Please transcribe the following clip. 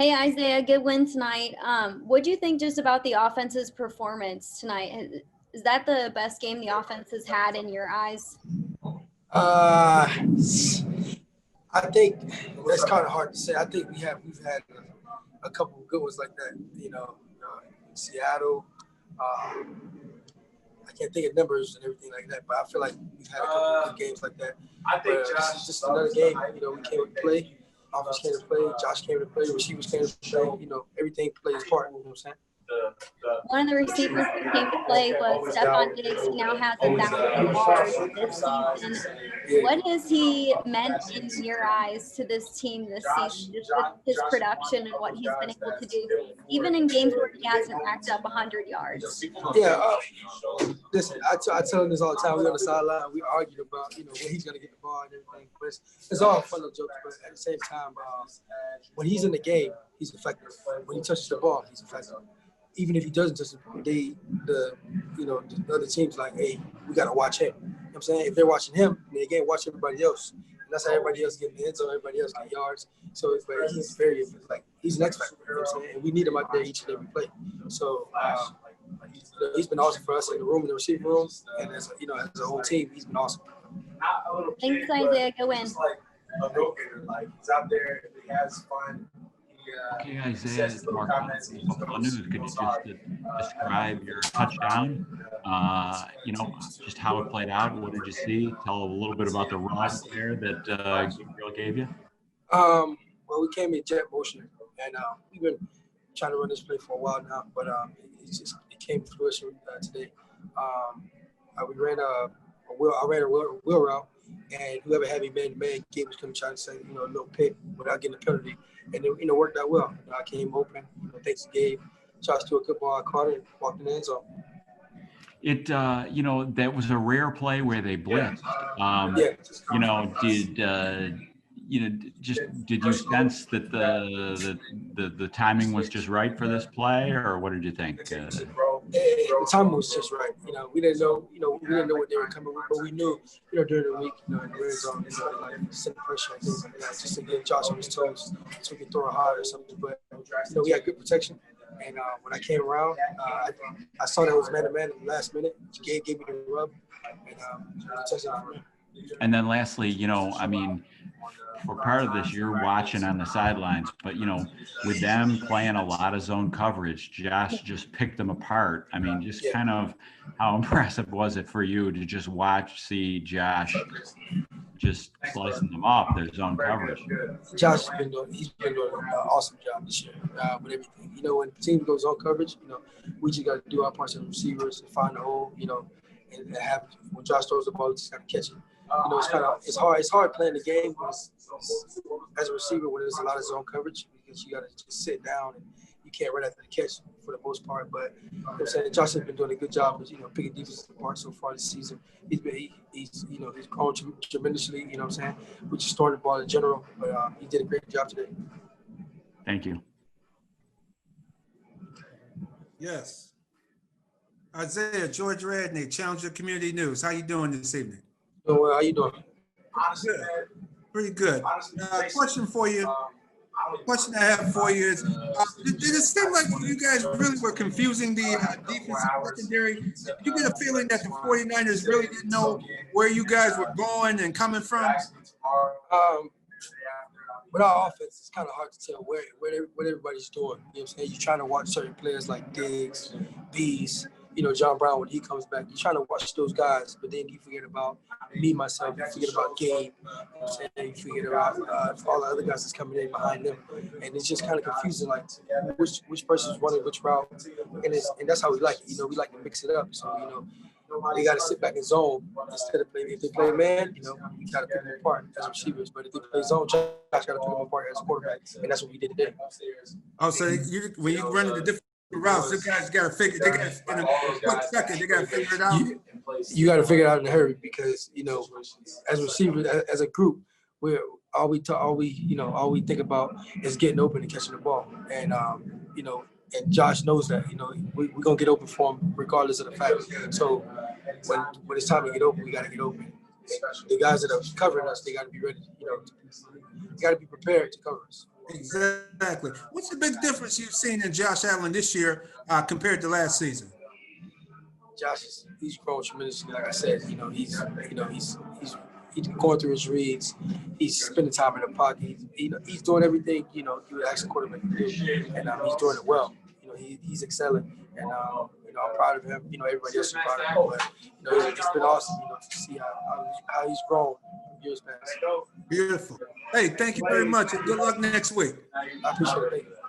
Hey, Isaiah, good win tonight. What do you think just about the offense's performance tonight? Is that the best game the offense has had in your eyes? I think that's kind of hard to say. I think we've had a couple of good ones like that. In Seattle. I can't think of numbers and everything like that, but I feel like we've had a couple of good games like that. But this is just another game. We came to play. Offense came to play. Josh came to play. Receivers came to play. Everything plays part. You know what I'm saying? One of the receivers who came to play was Stefon Diggs. He now has 1,000 yards this season. What has he meant in your eyes to this team this season, just with his production and what he's been able to do, even in games where he hasn't racked up 100 yards? Yeah, listen, I tell him this all the time. We're on the sideline. We argue about, when he's going to get the ball and everything. But it's all fun and jokes. But at the same time, when he's in the game, he's effective. When he touches the ball, he's effective. Even if he doesn't touch the ball, the other team's like, hey, we got to watch him. You know what I'm saying? If they're watching him, they can't watch everybody else. And that's how everybody else gets the end zone, everybody else get yards. So he's very, he's an X factor. You know what I'm saying? And we need him out there each and every play. So he's been awesome for us in the room, in the receiving room. And as a whole team, he's been awesome. Thanks, Isaiah. Go in. He's out there, he has fun. Okay, Isaiah, it's Mark News. Could you just describe your touchdown? Just how it played out. What did you see? Tell a little bit about the run there that Gabriel gave you. Well, we came in jet motion, and we've been trying to run this play for a while now, but it came to fruition today. We ran I ran a wheel route, and whoever had me man-to-man, Gabe was coming trying to say, a little pick without getting a penalty. And it worked out well. I came open, thanks to Gabe. Josh threw a good ball, I caught it, walked in the end zone. That was a rare play where they blitzed. Did you sense that the timing was just right for this play, or what did you think? The timing was just right. We didn't know, what they were coming with, but we knew, during the week, in the red zone, send pressure and things like that, just to get Josh on his toes, so we could throw it hard or something. But we had good protection. And when I came around, I saw that it was man-to-man in the last minute. Gabe gave me the rub, and touchdown from there. And then lastly, for part of this, you're watching on the sidelines, but, with them playing a lot of zone coverage, Josh just picked them apart. Kind of how impressive was it for you to just see Josh just slicing them off their zone coverage? Josh has been doing an awesome job this year with everything. When the team goes zone coverage, we just got to do our parts as receivers and find the hole, and have, when Josh throws the ball, we just got to catch it. It's hard playing the game as a receiver when there's a lot of zone coverage, because you got to just sit down and you can't run after the catch for the most part. But I'm saying Josh has been doing a good job of picking defenses apart so far this season. He's grown tremendously. We just started the ball in general, but he did a great job today. Thank you. Yes. Isaiah, George Radney, Challenger Community News. How you doing this evening? Doing well. How you doing? Good. Pretty good. Question for you. Question I have for you is, did it seem like you guys really were confusing the defensive secondary? Did you get a feeling that the 49ers really didn't know where you guys were going and coming from? With our offense, it's kind of hard to tell what everybody's doing. You know what I'm saying? You're trying to watch certain players like Diggs, Bees, John Brown when he comes back. You're trying to watch those guys, but then you forget about me, myself. You forget about Gabe. You forget about all the other guys that's coming in behind them. And it's just kind of confusing, like which person's running which route. And that's how we like it. We like to mix it up. So, they got to sit back in zone instead of playing. If they play man, we got to pick them apart as receivers. But if they play zone, Josh got to pick them apart as a quarterback. And that's what we did today. Oh, so when you run the different routes, you guys got to figure. They got to, in a quick second, they got to figure it out. You got to figure it out in a hurry, because as receivers, as a group, all we think about is getting open and catching the ball. And and Josh knows that. We're gonna get open for him regardless of the fact. So when it's time to get open, we got to get open. The guys that are covering us, they got to be ready. They got to be prepared to cover us. Exactly. What's the big difference you've seen in Josh Allen this year compared to last season? Josh he's grown tremendously. Like I said, he's going through his reads. He's spending time in the pocket. He's doing everything you would ask a quarterback to do, and he's doing it well. He's excelling, and I'm proud of him. Everybody else is proud of him. But it's been awesome, to see how he's grown from years past. Beautiful. Hey, thank you very much, and good luck next week. I appreciate it.